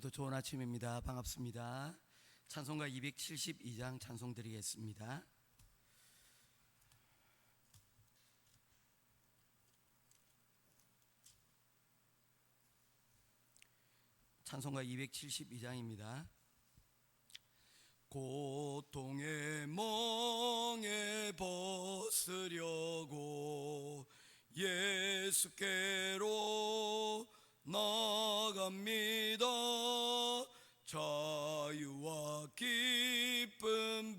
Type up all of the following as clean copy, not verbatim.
오늘도 좋은 아침입니다. 반갑습니다. 찬송가 272장 찬송 드리겠습니다. 찬송가 272장입니다. 고통의 멍에 벗으려고 예수께로 나갑니다. 자유와 기쁨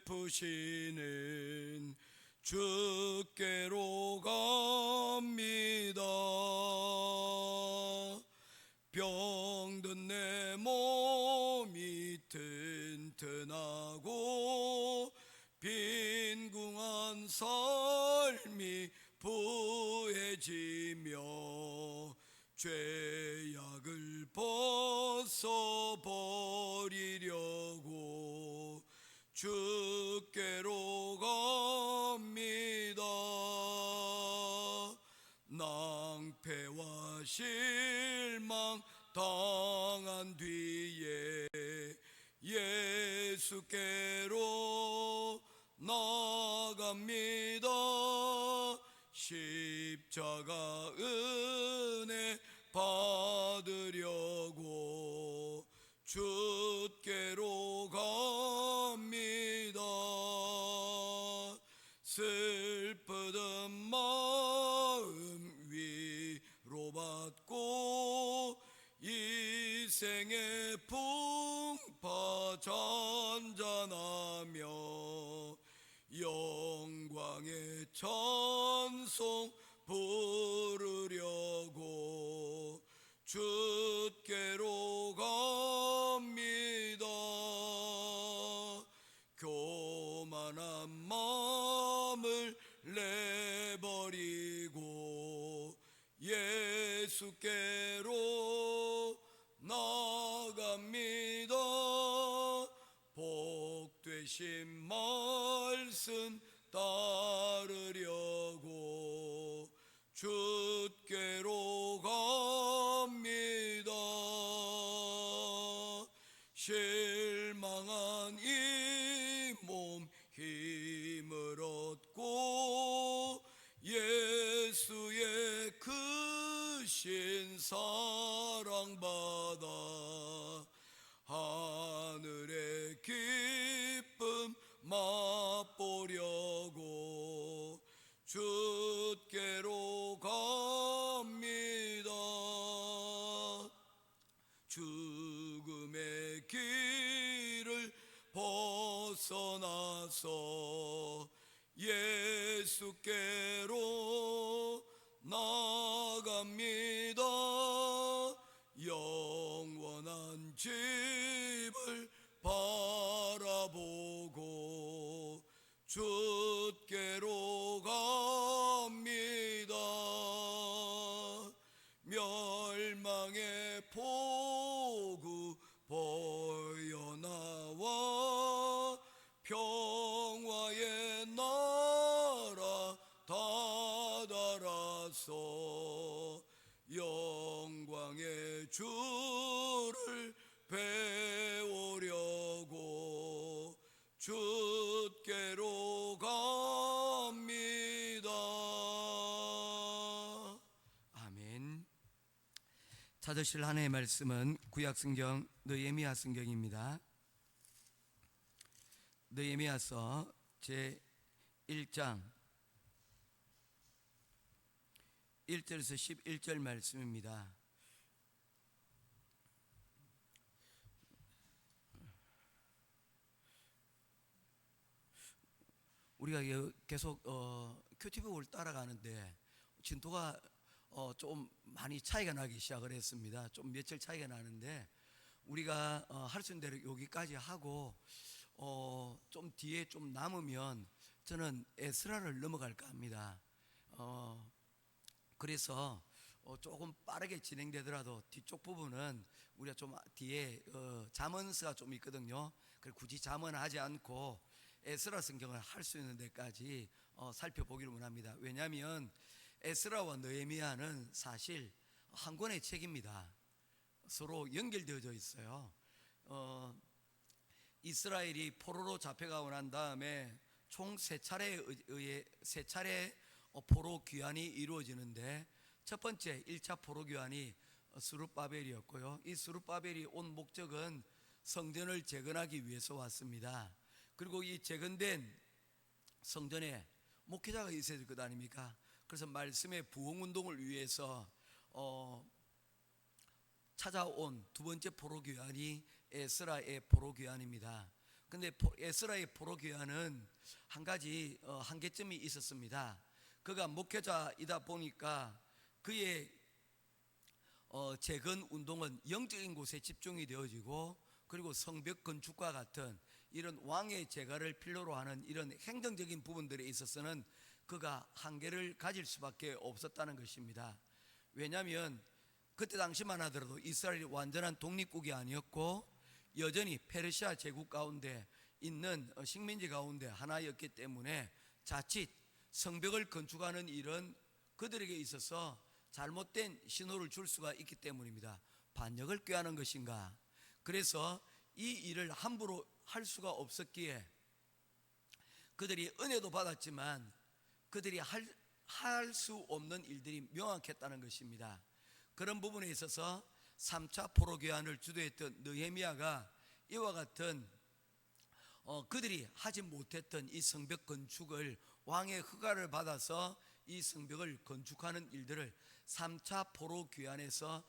베푸시는 주께로 갑니다. 병든 내 몸이 튼튼하고 빈궁한 삶이 부해지며 죄악을 벗어버리려고 주께로 갑니다. 낭패와 실망 당한 뒤에 예수께로 나갑니다. 십자가 은혜 받으려고 주께로 갑니다. 슬프던 마음 위로받고 이 생의 풍파 잔잔하며 영광의 찬송 부르려고 주께로 갑니다. 교만한 마음을 내버리고 예수께로 나갑니다. 복되신 말씀 따르려고 주께로 갑니다. 실망한 이 몸 힘을 얻고 예수의 크신 사랑받아 하늘의 기쁨 맛보려고 주께로 갑니다. 죽음의 길을 벗어나서 예수께로 나갑니다. 영원한 집을 바라보고 주께로 갑니다. 멸망의 포구 보여나와 평화의 나라 다다라서 영광의 주를 배우려고 주께로 갑니다. 아멘. 찾으실 하나님의 말씀은 구약성경 느헤미야 성경입니다. 느헤미야서 제1장 1절에서 11절 말씀입니다. 우리가 계속 큐티브를 따라가는데 진도가 좀 많이 차이가 나기 시작을 했습니다. 좀 며칠 차이가 나는데 우리가 할 수 있는 대로 여기까지 하고 좀 뒤에 좀 남으면 저는 에스라를 넘어갈까 합니다. 그래서 조금 빠르게 진행되더라도 뒤쪽 부분은 우리가 좀 뒤에 잠언서가 좀 있거든요. 그래서 굳이 잠언하지 않고 에스라 성경을 할 수 있는 데까지 살펴보기를 원합니다. 왜냐하면 에스라와 느헤미야는 사실 한 권의 책입니다. 서로 연결되어져 있어요. 이스라엘이 포로로 잡혀가고 난 다음에 총 세 차례 포로 귀환이 이루어지는데, 첫 번째 1차 포로 귀환이 스룹바벨이었고요. 이 스룹바벨이 온 목적은 성전을 재건하기 위해서 왔습니다. 그리고 이 재건된 성전에 목회자가 있어야 될 것 아닙니까? 그래서 말씀의 부흥운동을 위해서 찾아온 두 번째 포로교환이 에스라의 포로교환입니다. 근데 에스라의 포로교환은 한 가지 한계점이 있었습니다. 그가 목회자이다 보니까 그의 재건 운동은 영적인 곳에 집중이 되어지고, 그리고 성벽 건축과 같은 이런 왕의 재가를 필요로 하는 이런 행정적인 부분들에 있어서는 그가 한계를 가질 수밖에 없었다는 것입니다. 왜냐하면 그때 당시만 하더라도 이스라엘이 완전한 독립국이 아니었고 여전히 페르시아 제국 가운데 있는 식민지 가운데 하나였기 때문에 자칫 성벽을 건축하는 일은 그들에게 있어서 잘못된 신호를 줄 수가 있기 때문입니다. 반역을 꾀하는 것인가? 그래서 이 일을 함부로 할 수가 없었기에 그들이 은혜도 받았지만 그들이 할 수 없는 일들이 명확했다는 것입니다. 그런 부분에 있어서 3차 포로교환을 주도했던 느헤미야가 이와 같은 그들이 하지 못했던 이 성벽 건축을 왕의 허가를 받아서 이 성벽을 건축하는 일들을 3차 포로교환에서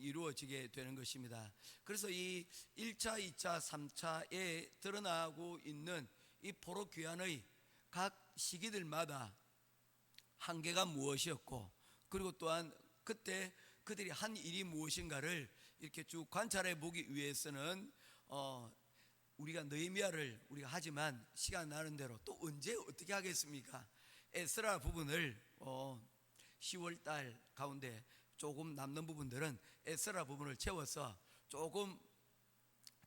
이루어지게 되는 것입니다. 그래서 이 1차, 2차, 3차에 드러나고 있는 이 포로교환의 각 시기들마다 한계가 무엇이었고, 그리고 또한 그때 그들이 한 일이 무엇인가를 이렇게 쭉 관찰해 보기 위해서는 우리가 느헤미야를 우리가 하지만 시간 나는 대로 또 언제 어떻게 하겠습니까? 에스라 부분을 10월 달 가운데 조금 남는 부분들은 에스라 부분을 채워서 조금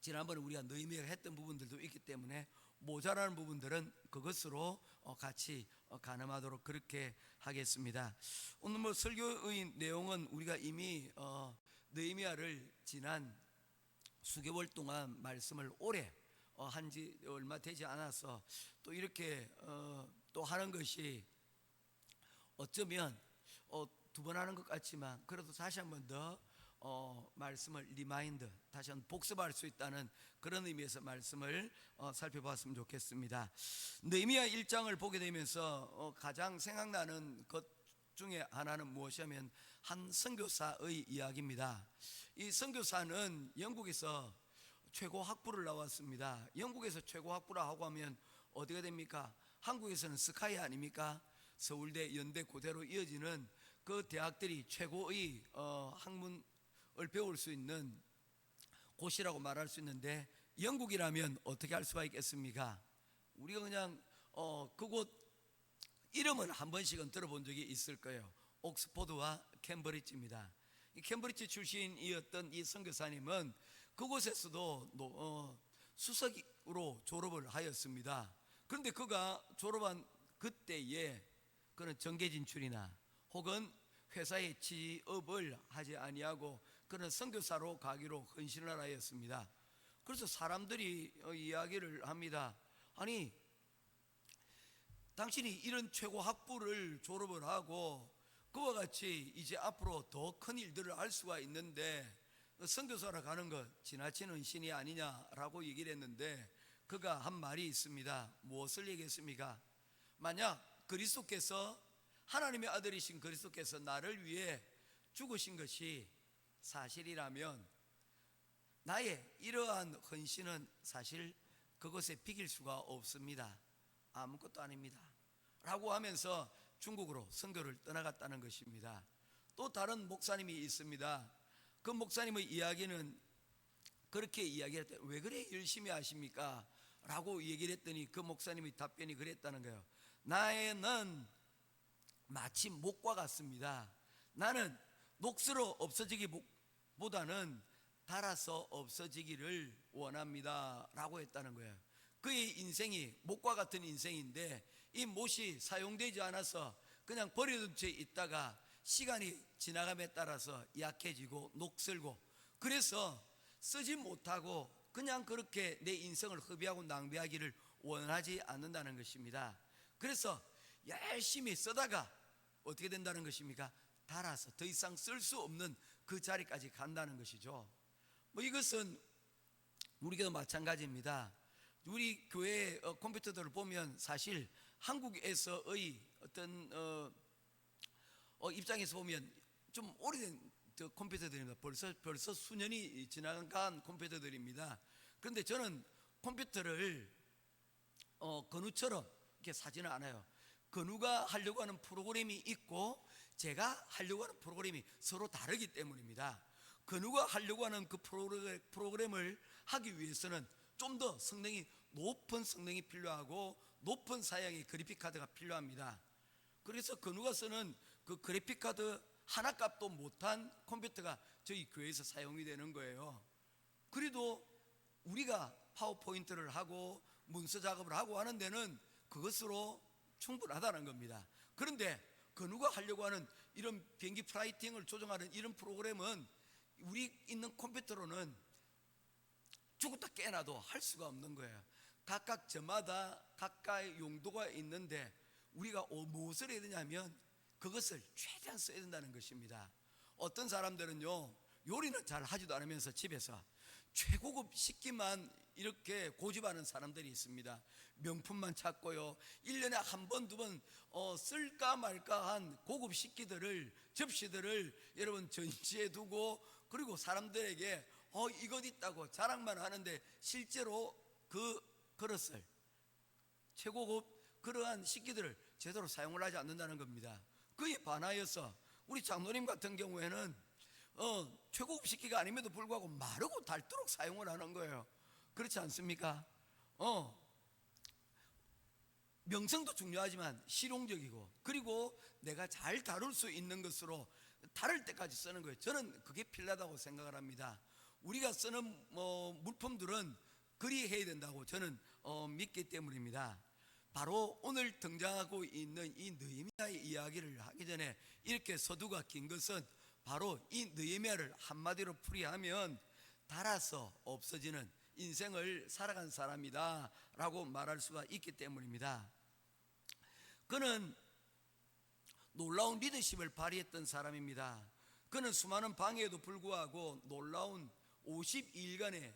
지난번에 우리가 느헤미야가 했던 부분들도 있기 때문에 모자라는 부분들은 그것으로 같이 가늠하도록 그렇게 하겠습니다. 오늘 설교의 내용은 우리가 이미 느헤미야를 지난 수개월 동안 말씀을 오래 한지 얼마 되지 않아서 또 이렇게 또 하는 것이 어쩌면 두 번 하는 것 같지만 그래도 다시 한 번 더 말씀을 리마인드, 다시 한번 복습할 수 있다는 그런 의미에서 말씀을 살펴봤으면 좋겠습니다. 느헤미야 1장을 보게 되면서 가장 생각나는 것 중에 하나는 무엇이냐면 한 선교사의 이야기입니다. 이 선교사는 영국에서 최고 학부를 나왔습니다. 영국에서 최고 학부라 하고 하면 어디가 됩니까? 한국에서는 스카이 아닙니까? 서울대, 연대, 고대로 이어지는 그 대학들이 최고의 학문을 배울 수 있는 곳이라고 말할 수 있는데, 영국이라면 어떻게 할 수가 있겠습니까? 우리가 그냥 그곳 이름은 한 번씩은 들어본 적이 있을 거예요. 옥스포드와 캠브리지입니다. 이 캠브리지 출신이었던 이 선교사님은 그곳에서도 수석으로 졸업을 하였습니다. 그런데 그가 졸업한 그때에 그는 정계 진출이나 혹은 회사에 취업을 하지 아니하고 그는 선교사로 가기로 헌신을 하였습니다. 그래서 사람들이 이야기를 합니다. 아니, 당신이 이런 최고 학부를 졸업을 하고 그와 같이 이제 앞으로 더 큰 일들을 할 수가 있는데 선교사로 가는 것 지나치는 신이 아니냐라고 얘기를 했는데, 그가 한 말이 있습니다. 무엇을 얘기했습니까? 만약 그리스도께서, 하나님의 아들이신 그리스도께서 나를 위해 죽으신 것이 사실이라면 나의 이러한 헌신은 사실 그것에 비길 수가 없습니다. 아무것도 아닙니다 라고 하면서 중국으로 선교를 떠나갔다는 것입니다. 또 다른 목사님이 있습니다. 그 목사님의 이야기는 그렇게 이야기할 때 왜 그래 열심히 하십니까? 라고 얘기를 했더니 그 목사님의 답변이 그랬다는 거예요. 나는 마치 목과 같습니다. 나는 녹슬어 없어지기보다는 닳아서 없어지기를 원합니다 라고 했다는 거예요. 그의 인생이 목과 같은 인생인데 이 못이 사용되지 않아서 그냥 버려둔 채 있다가 시간이 지나감에 따라서 약해지고 녹슬고, 그래서 쓰지 못하고 그냥 그렇게 내 인생을 허비하고 낭비하기를 원하지 않는다는 것입니다. 그래서 열심히 쓰다가 어떻게 된다는 것입니까? 닳아서 더 이상 쓸 수 없는 그 자리까지 간다는 것이죠. 이것은 우리도 마찬가지입니다. 우리 교회 컴퓨터들을 보면 사실 한국에서의 어떤 입장에서 보면 좀 오래된 컴퓨터들입니다. 벌써 수년이 지나간 컴퓨터들입니다. 그런데 저는 컴퓨터를 건우처럼 이렇게 사지는 않아요. 건우가 하려고 하는 프로그램이 있고 제가 하려고 하는 프로그램이 서로 다르기 때문입니다. 건우가 하려고 하는 그 프로그램을 하기 위해서는 좀 더 높은 성능이 필요하고 높은 사양의 그래픽카드가 필요합니다. 그래서 건우가 쓰는 그 그래픽카드 하나 값도 못한 컴퓨터가 저희 교회에서 사용이 되는 거예요. 그래도 우리가 파워포인트를 하고 문서 작업을 하고 하는 데는 그것으로 충분하다는 겁니다. 그런데 건우가 하려고 하는 이런 비행기 플라이팅을 조정하는 이런 프로그램은 우리 있는 컴퓨터로는 죽었다 깨어나도 할 수가 없는 거예요. 각각 저마다 각각의 용도가 있는데 우리가 무엇을 해야 되냐면 그것을 최대한 써야 된다는 것입니다. 어떤 사람들은요, 요리는 잘 하지도 않으면서 집에서 최고급 식기만 이렇게 고집하는 사람들이 있습니다. 명품만 찾고요, 1년에 한 번, 두 번 쓸까 말까 한 고급 식기들을, 접시들을 여러분 전시해 두고, 그리고 사람들에게 이것 있다고 자랑만 하는데 실제로 그 그릇을, 최고급 그러한 식기들을 제대로 사용을 하지 않는다는 겁니다. 그에 반하여서 우리 장로님 같은 경우에는 최고급 식기가 아님에도 불구하고 마르고 닳도록 사용을 하는 거예요. 그렇지 않습니까? 명성도 중요하지만 실용적이고, 그리고 내가 잘 다룰 수 있는 것으로 다룰 때까지 쓰는 거예요. 저는 그게 필요하다고 생각을 합니다. 우리가 쓰는 물품들은 그리 해야 된다고 저는 믿기 때문입니다. 바로 오늘 등장하고 있는 이 느헤미야의 이야기를 하기 전에 이렇게 서두가 긴 것은 바로 이 느헤미야를 한마디로 풀이하면 닳아서 없어지는 인생을 살아간 사람이다 라고 말할 수가 있기 때문입니다. 그는 놀라운 리더십을 발휘했던 사람입니다. 그는 수많은 방해에도 불구하고 놀라운 52일간의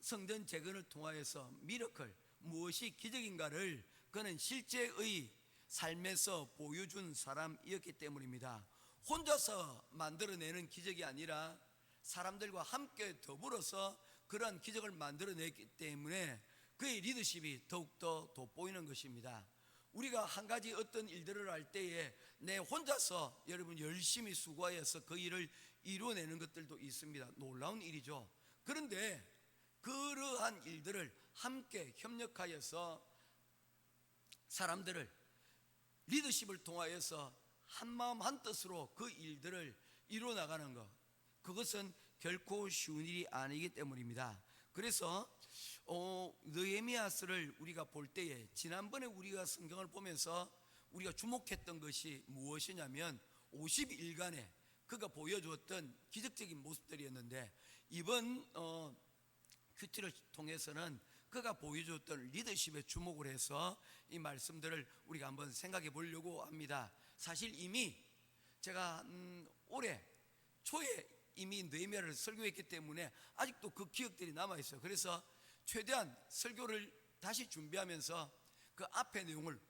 성전 재건을 통하여서 미러클, 무엇이 기적인가를 그는 실제의 삶에서 보여준 사람이었기 때문입니다. 혼자서 만들어내는 기적이 아니라 사람들과 함께 더불어서 그러한 기적을 만들어냈기 때문에 그의 리더십이 더욱더 돋보이는 것입니다. 우리가 한 가지 어떤 일들을 할 때에 내 혼자서 여러분 열심히 수고하여서 그 일을 이루어내는 것들도 있습니다. 놀라운 일이죠. 그런데 그러한 일들을 함께 협력하여서 사람들을 리더십을 통하여서 한마음 한뜻으로 그 일들을 이루어나가는 것, 그것은 결코 쉬운 일이 아니기 때문입니다. 그래서 느헤미야서를 우리가 볼 때에 지난번에 우리가 성경을 보면서 우리가 주목했던 것이 무엇이냐면 52일간에 그가 보여주었던 기적적인 모습들이었는데, 이번 큐티를 통해서는 그가 보여줬던 리더십에 주목을 해서 이 말씀들을 우리가 한번 생각해 보려고 합니다. 사실 이미 제가 올해 초에 이미 느헤미야를 설교했기 때문에 아직도 그 기억들이 남아있어요. 그래서 최대한 설교를 다시 준비하면서 그 앞의 내용을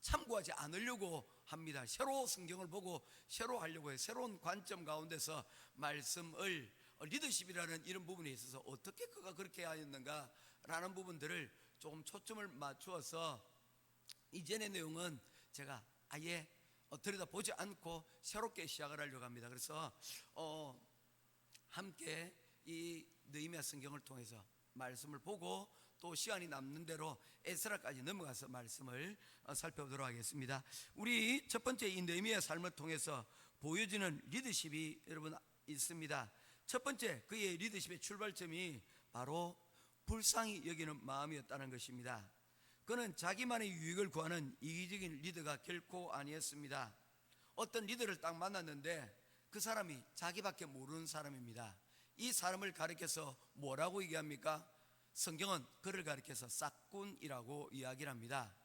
참고하지 않으려고 합니다. 새로 성경을 보고 새로 하려고 해요. 새로운 관점 가운데서 말씀을, 리더십이라는 이런 부분에 있어서 어떻게 그가 그렇게 하였는가 라는 부분들을 조금 초점을 맞추어서 이전의 내용은 제가 아예 들여다보지 않고 새롭게 시작을 하려고 합니다. 그래서 함께 이 느헤미야 성경을 통해서 말씀을 보고 또 시간이 남는 대로 에스라까지 넘어가서 말씀을 살펴보도록 하겠습니다. 우리 첫 번째 이 느헤미야 삶을 통해서 보여지는 리더십이 여러분 있습니다. 첫 번째 그의 리더십의 출발점이 바로 불쌍히 여기는 마음이었다는 것입니다. 그는 자기만의 유익을 구하는 이기적인 리더가 결코 아니었습니다. 어떤 리더를 딱 만났는데 그 사람이 자기밖에 모르는 사람입니다. 이 사람을 가리켜서 뭐라고 얘기합니까? 성경은 그를 가리켜서 싹군이라고 이야기를 합니다.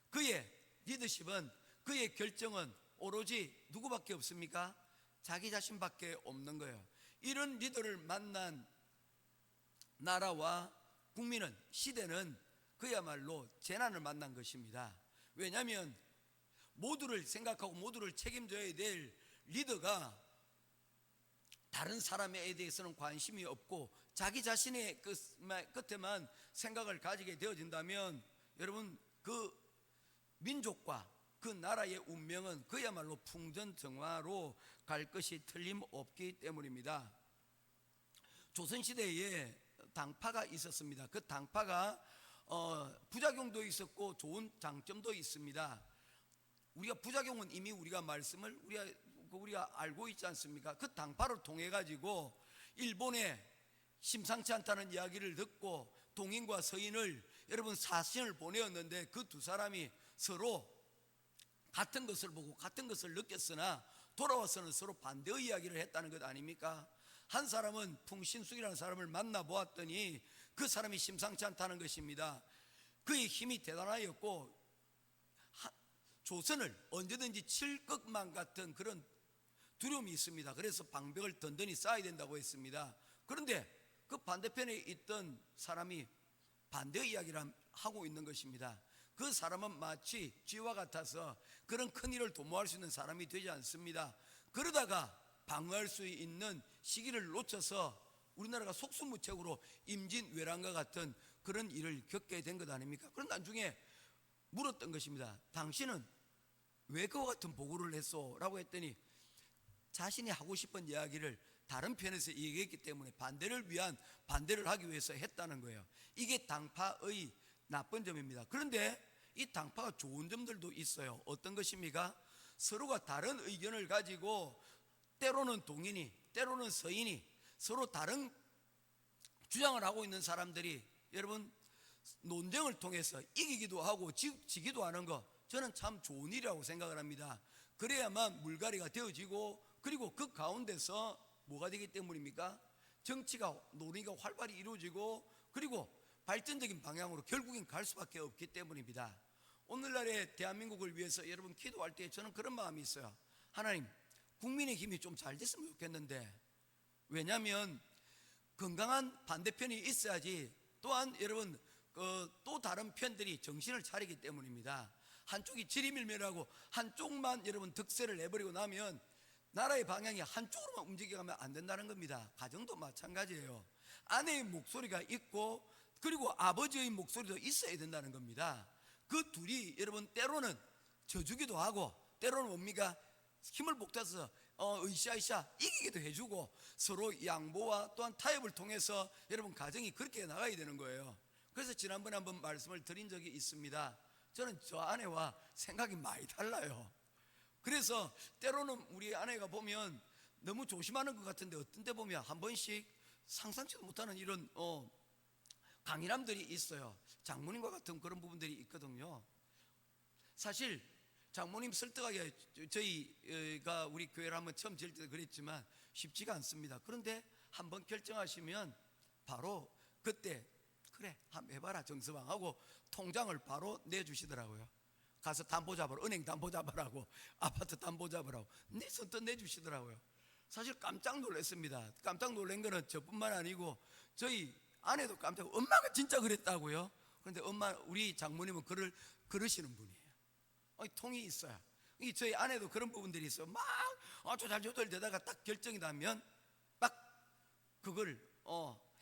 그의 리더십은, 그의 결정은 오로지 누구밖에 없습니까? 자기 자신밖에 없는 거예요. 이런 리더를 만난 나라와 국민은, 시대는 그야말로 재난을 만난 것입니다. 왜냐하면 모두를 생각하고 모두를 책임져야 될 리더가 다른 사람에 대해서는 관심이 없고 자기 자신의 끝에만 생각을 가지게 되어진다면, 여러분, 그 민족과 그 나라의 운명은 그야말로 풍전등화로 갈 것이 틀림없기 때문입니다. 조선시대에 당파가 있었습니다. 그 당파가 부작용도 있었고 좋은 장점도 있습니다. 우리가 부작용은 이미 우리가 말씀을 우리가 알고 있지 않습니까? 그 당파를 통해 가지고 일본에 심상치 않다는 이야기를 듣고 동인과 서인을, 여러분, 사신을 보내었는데 그 두 사람이 서로 같은 것을 보고 같은 것을 느꼈으나 돌아와서는 서로 반대의 이야기를 했다는 것 아닙니까? 한 사람은 풍신숙이라는 사람을 만나보았더니 그 사람이 심상치 않다는 것입니다. 그의 힘이 대단하였고 조선을 언제든지 칠 것만 같은 그런 두려움이 있습니다. 그래서 방벽을 든든히 쌓아야 된다고 했습니다. 그런데 그 반대편에 있던 사람이 반대의 이야기를 하고 있는 것입니다. 그 사람은 마치 쥐와 같아서 그런 큰 일을 도모할 수 있는 사람이 되지 않습니다. 그러다가 방어할 수 있는 시기를 놓쳐서 우리나라가 속수무책으로 임진왜란과 같은 그런 일을 겪게 된 것 아닙니까? 그런 나중에 물었던 것입니다. 당신은 왜 그와 같은 보고를 했소? 라고 했더니 자신이 하고 싶은 이야기를 다른 편에서 얘기했기 때문에 반대를 하기 위해서 했다는 거예요. 이게 당파의 나쁜 점입니다. 그런데 이 당파가 좋은 점들도 있어요. 어떤 것입니까? 서로가 다른 의견을 가지고 때로는 동인이, 때로는 서인이 서로 다른 주장을 하고 있는 사람들이, 여러분, 논쟁을 통해서 이기기도 하고 지기도 하는 거, 저는 참 좋은 일이라고 생각을 합니다. 그래야만 물갈이가 되어지고, 그리고 그 가운데서 뭐가 되기 때문입니까? 정치가, 논의가 활발히 이루어지고, 그리고 발전적인 방향으로 결국엔 갈 수밖에 없기 때문입니다. 오늘날의 대한민국을 위해서 여러분 기도할 때 저는 그런 마음이 있어요. 하나님, 국민의 힘이 좀 잘 됐으면 좋겠는데, 왜냐하면 건강한 반대편이 있어야지, 또한 여러분 또 다른 편들이 정신을 차리기 때문입니다. 한쪽이 지리밀밀하고 한쪽만 여러분 득세를 내버리고 나면 나라의 방향이 한쪽으로만 움직여가면 안 된다는 겁니다. 가정도 마찬가지예요. 아내의 목소리가 있고 그리고 아버지의 목소리도 있어야 된다는 겁니다. 그 둘이 여러분 때로는 져주기도 하고 때로는 뭡니까? 힘을 복잡해서 으쌰으쌰 이기기도 해주고 서로 양보와 또한 타협을 통해서 여러분 가정이 그렇게 나가야 되는 거예요. 그래서 지난번에 한번 말씀을 드린 적이 있습니다. 저는 저 아내와 생각이 많이 달라요. 그래서 때로는 우리 아내가 보면 너무 조심하는 것 같은데 어떤 때 보면 한 번씩 상상치도 못하는 이런 강인함들이 있어요. 장모님과 같은 그런 부분들이 있거든요. 사실 장모님 설득하기 저희가 우리 교회를 한번 처음 지을 때도 그랬지만 쉽지가 않습니다. 그런데 한번 결정하시면 바로 그때 그래 한번 해봐라 정서방 하고 통장을 바로 내주시더라고요. 가서 담보 잡으라, 은행 담보 잡으라고, 아파트 담보 잡으라고 내 선뜻 내주시더라고요. 사실 깜짝 놀랐습니다. 깜짝 놀란 거는 저뿐만 아니고 저희 아내도 깜짝, 엄마가 진짜 그랬다고요? 그런데 우리 장모님은 그러시는 분이에요. 통이 있어요. 저희 아내도 그런 부분들이 있어요. 막 조잘조잘되다가 딱 결정이 나면 딱 그걸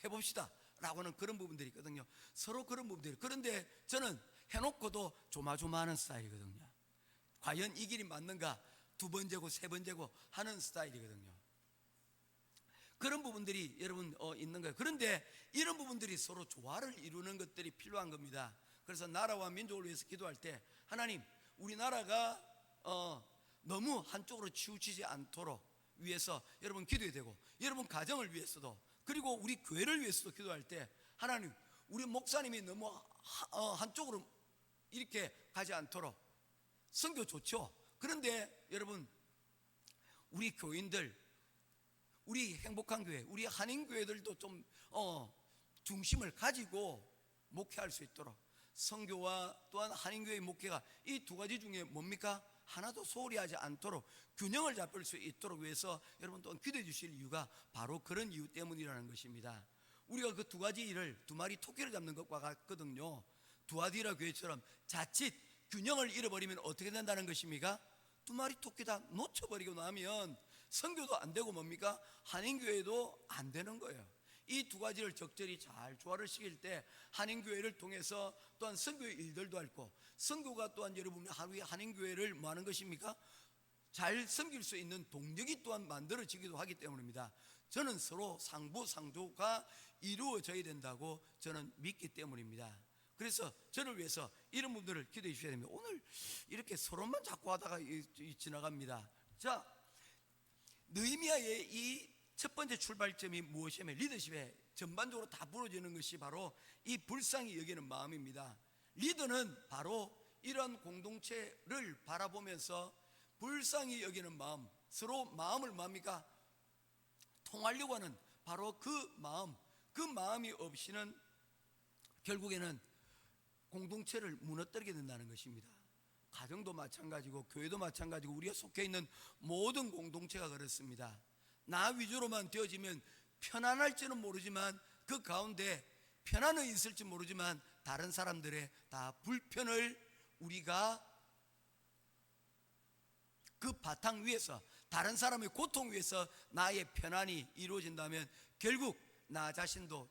해봅시다 라고는 그런 부분들이 있거든요. 서로 그런 부분들이. 그런데 저는 해놓고도 조마조마하는 스타일이거든요. 과연 이 길이 맞는가 두 번째고 세 번째고 하는 스타일이거든요. 그런 부분들이 여러분 있는 거예요. 그런데 이런 부분들이 서로 조화를 이루는 것들이 필요한 겁니다. 그래서 나라와 민족을 위해서 기도할 때 하나님 우리나라가 너무 한쪽으로 치우치지 않도록 위해서 여러분 기도해야 되고, 여러분 가정을 위해서도 그리고 우리 교회를 위해서도 기도할 때 하나님 우리 목사님이 너무 한쪽으로 이렇게 가지 않도록, 선교 좋죠. 그런데 여러분 우리 교인들 우리 행복한 교회, 우리 한인교회들도 좀 중심을 가지고 목회할 수 있도록, 선교와 또한 한인교회의 목회가 이 두 가지 중에 뭡니까? 하나도 소홀히 하지 않도록 균형을 잡을 수 있도록 위해서 여러분 또한 기도해 주실 이유가 바로 그런 이유 때문이라는 것입니다. 우리가 그 두 가지 일을, 두 마리 토끼를 잡는 것과 같거든요. 두아디라 교회처럼 자칫 균형을 잃어버리면 어떻게 된다는 것입니까? 두 마리 토끼 다 놓쳐버리고 나면 선교도 안 되고 뭡니까? 한인교회도 안 되는 거예요. 이 두 가지를 적절히 잘 조화를 시킬 때 한인교회를 통해서 또한 선교의 일들도 할고, 선교가 또한 여러분 하루에 한인교회를 뭐 하는 것입니까? 잘 섬길 수 있는 동력이 또한 만들어지기도 하기 때문입니다. 저는 서로 상부상조가 이루어져야 된다고 저는 믿기 때문입니다. 그래서 저를 위해서 이런 분들을 기도해 주셔야 됩니다. 오늘 이렇게 서로만 자꾸 하다가 지나갑니다. 자, 느헤미야의 이 첫 번째 출발점이 무엇이냐면 리더십에 전반적으로 다 부러지는 것이 바로 이 불쌍히 여기는 마음입니다. 리더는 바로 이런 공동체를 바라보면서 불쌍히 여기는 마음, 서로 마음을 뭡니까? 통하려고 하는 바로 그 마음이 없이는 결국에는 공동체를 무너뜨리게 된다는 것입니다. 가정도 마찬가지고 교회도 마찬가지고 우리가 속해 있는 모든 공동체가 그렇습니다. 나 위주로만 되어지면 편안할지는 모르지만 그 가운데 편안은 있을지 모르지만 다른 사람들의 다 불편을 우리가 그 바탕 위에서, 다른 사람의 고통 위에서 나의 편안이 이루어진다면 결국 나 자신도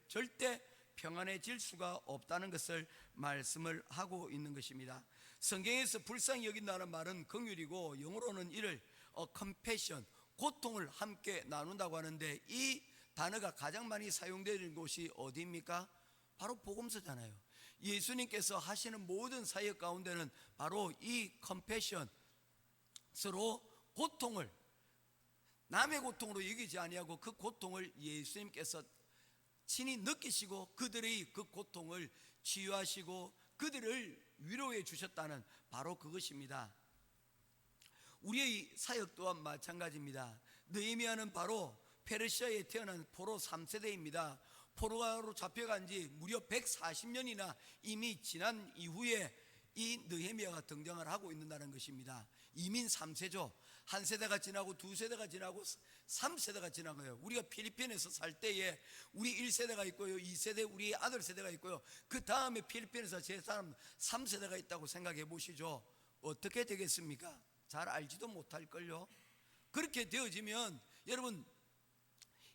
절대 평안해질 수가 없다는 것을 말씀을 하고 있는 것입니다. 성경에서 불쌍히 여긴다는 말은 긍휼이고, 영어로는 이를 compassion, 고통을 함께 나눈다고 하는데, 이 단어가 가장 많이 사용되는 곳이 어디입니까? 바로 복음서잖아요. 예수님께서 하시는 모든 사역 가운데는 바로 이 compassion, 서로 고통을 남의 고통으로 여기지 아니하고 그 고통을 예수님께서 친히 느끼시고 그들의 그 고통을 치유하시고 그들을 위로해 주셨다는 바로 그것입니다. 우리의 사역 또한 마찬가지입니다. 느헤미야는 바로 페르시아에 태어난 포로 3세대입니다. 포로가로 잡혀간 지 무려 140년이나 이미 지난 이후에 이 느헤미야가 등장을 하고 있는다는 것입니다. 이민 3세죠. 한 세대가 지나고 두 세대가 지나고 3세대가 지나고요. 우리가 필리핀에서 살 때에 우리 1세대가 있고요, 2세대 우리 아들 세대가 있고요, 그 다음에 필리핀에서 제 사람 3세대가 있다고 생각해 보시죠. 어떻게 되겠습니까? 잘 알지도 못할걸요. 그렇게 되어지면 여러분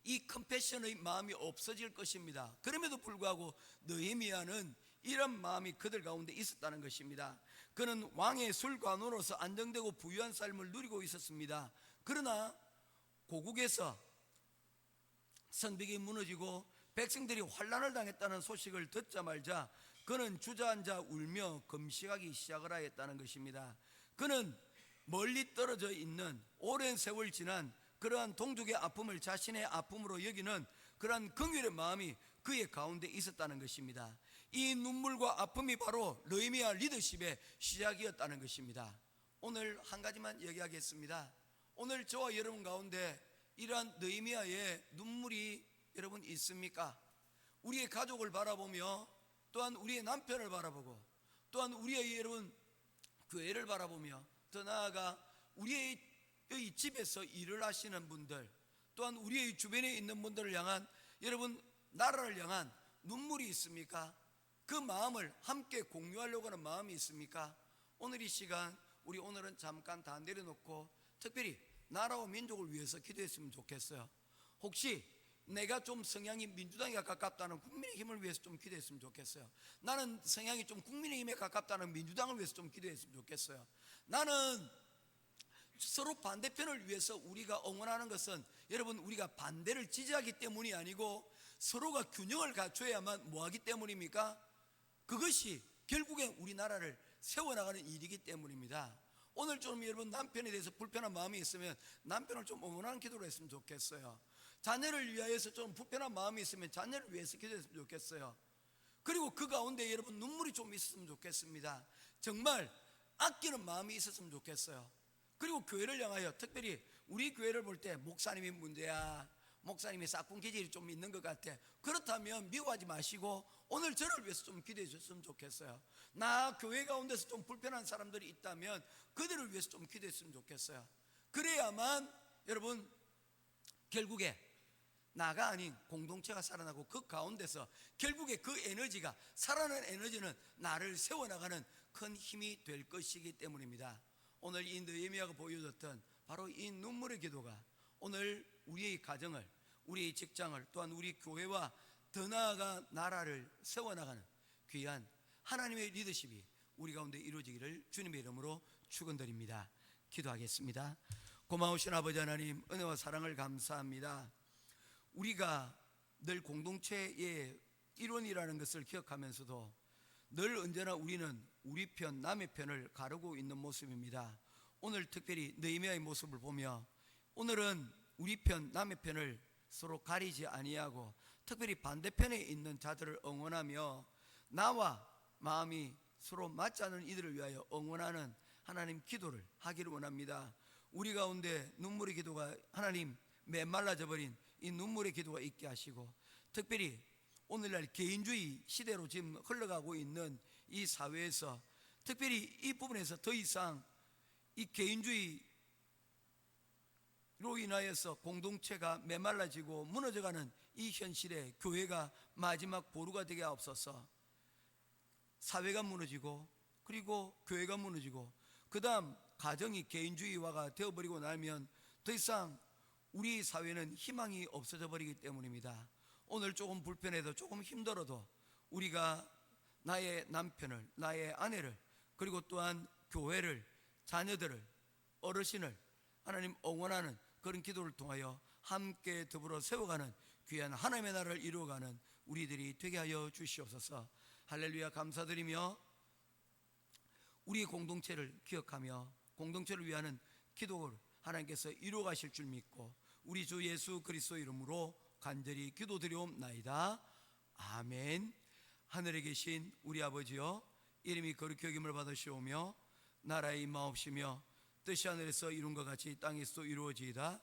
이 컴패션의 마음이 없어질 것입니다. 그럼에도 불구하고 느헤미야는 이런 마음이 그들 가운데 있었다는 것입니다. 그는 왕의 술관으로서 안정되고 부유한 삶을 누리고 있었습니다. 그러나 고국에서 선벽이 무너지고 백성들이 환난을 당했다는 소식을 듣자마자 그는 주저앉아 울며 금식하기 시작을 하였다는 것입니다. 그는 멀리 떨어져 있는 오랜 세월 지난 그러한 동족의 아픔을 자신의 아픔으로 여기는 그러한 긍휼의 마음이 그의 가운데 있었다는 것입니다. 이 눈물과 아픔이 바로 느헤미야 리더십의 시작이었다는 것입니다. 오늘 한 가지만 얘기하겠습니다. 오늘 저와 여러분 가운데 이러한 느헤미야의 눈물이 여러분 있습니까? 우리의 가족을 바라보며, 또한 우리의 남편을 바라보고, 또한 우리의 여러분 교회를 바라보며, 더 나아가 우리의 집에서 일을 하시는 분들, 또한 우리의 주변에 있는 분들을 향한 여러분 나라를 향한 눈물이 있습니까? 그 마음을 함께 공유하려고 하는 마음이 있습니까? 오늘 이 시간 우리 오늘은 잠깐 다 내려놓고 특별히 나라와 민족을 위해서 기도했으면 좋겠어요. 혹시 내가 좀 성향이 민주당에 가깝다는 국민의힘을 위해서 좀 기도했으면 좋겠어요. 나는 성향이 좀 국민의힘에 가깝다는 민주당을 위해서 좀 기도했으면 좋겠어요. 나는 서로 반대편을 위해서 우리가 응원하는 것은 여러분 우리가 반대를 지지하기 때문이 아니고 서로가 균형을 갖춰야만 뭐하기 때문입니까? 그것이 결국엔 우리나라를 세워나가는 일이기 때문입니다. 오늘 좀 여러분 남편에 대해서 불편한 마음이 있으면 남편을 좀 응원하는 기도를 했으면 좋겠어요. 자녀를 위하여서 좀 불편한 마음이 있으면 자녀를 위해서 기도했으면 좋겠어요. 그리고 그 가운데 여러분 눈물이 좀 있었으면 좋겠습니다. 정말 아끼는 마음이 있었으면 좋겠어요. 그리고 교회를 향하여 특별히 우리 교회를 볼 때 목사님이 문제야, 목사님이 싹군 기질이 좀 있는 것 같아, 그렇다면 미워하지 마시고 오늘 저를 위해서 좀 기도해 주셨으면 좋겠어요. 나 교회 가운데서 좀 불편한 사람들이 있다면 그들을 위해서 좀 기도했으면 좋겠어요. 그래야만 여러분 결국에 나가 아닌 공동체가 살아나고 그 가운데서 결국에 그 에너지가, 살아나는 에너지는 나를 세워나가는 큰 힘이 될 것이기 때문입니다. 오늘 이 느헤미야가 보여줬던 바로 이 눈물의 기도가 오늘 우리의 가정을, 우리의 직장을, 또한 우리 교회와 더 나아가 나라를 세워나가는 귀한 하나님의 리더십이 우리 가운데 이루어지기를 주님의 이름으로 축원드립니다. 기도하겠습니다. 고마우신 아버지 하나님, 은혜와 사랑을 감사합니다. 우리가 늘 공동체의 일원이라는 것을 기억하면서도 늘 언제나 우리는 우리 편, 남의 편을 가르고 있는 모습입니다. 오늘 특별히 느헤미야의 모습을 보며 오늘은 우리 편, 남의 편을 서로 가리지 아니하고 특별히 반대편에 있는 자들을 응원하며 나와 마음이 서로 맞지 않는 이들을 위하여 응원하는 하나님 기도를 하기를 원합니다. 우리 가운데 눈물의 기도가 하나님 메말라져 버린 이 눈물의 기도가 있게 하시고, 특별히 오늘날 개인주의 시대로 지금 흘러가고 있는 이 사회에서 특별히 이 부분에서 더 이상 이 개인주의로 인하여서 공동체가 메말라지고 무너져가는 이 현실에 교회가 마지막 보루가 되게 하옵소서. 사회가 무너지고 그리고 교회가 무너지고 그 다음 가정이 개인주의화가 되어버리고 나면 더 이상 우리 사회는 희망이 없어져 버리기 때문입니다. 오늘 조금 불편해도 조금 힘들어도 우리가 나의 남편을, 나의 아내를, 그리고 또한 교회를, 자녀들을, 어르신을 하나님 응원하는 그런 기도를 통하여 함께 더불어 세워가는 귀한 하나님의 나라를 이루어가는 우리들이 되게 하여 주시옵소서. 할렐루야. 감사드리며 우리 공동체를 기억하며 공동체를 위하는 기도를 하나님께서 이루어 가실 줄 믿고 우리 주 예수 그리스도 이름으로 간절히 기도드리옵나이다. 아멘. 하늘에 계신 우리 아버지여, 이름이 거룩히 여김을 받으시오며 나라의 임하옵시며 뜻이 하늘에서 이룬 것 같이 땅에서도 이루어지이다.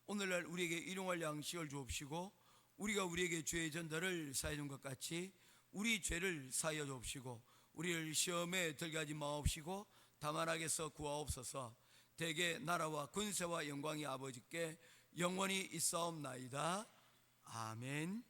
오늘날 우리에게 일용할 양식을 주옵시고 우리가 우리에게 죄의 전달을 사해 준 것 같이 우리 죄를 사하여 주옵시고 우리를 시험에 들게 하지 마옵시고 다만 악에서 구하옵소서. 대개 나라와 권세와 영광이 아버지께 영원히 있사옵나이다. 아멘.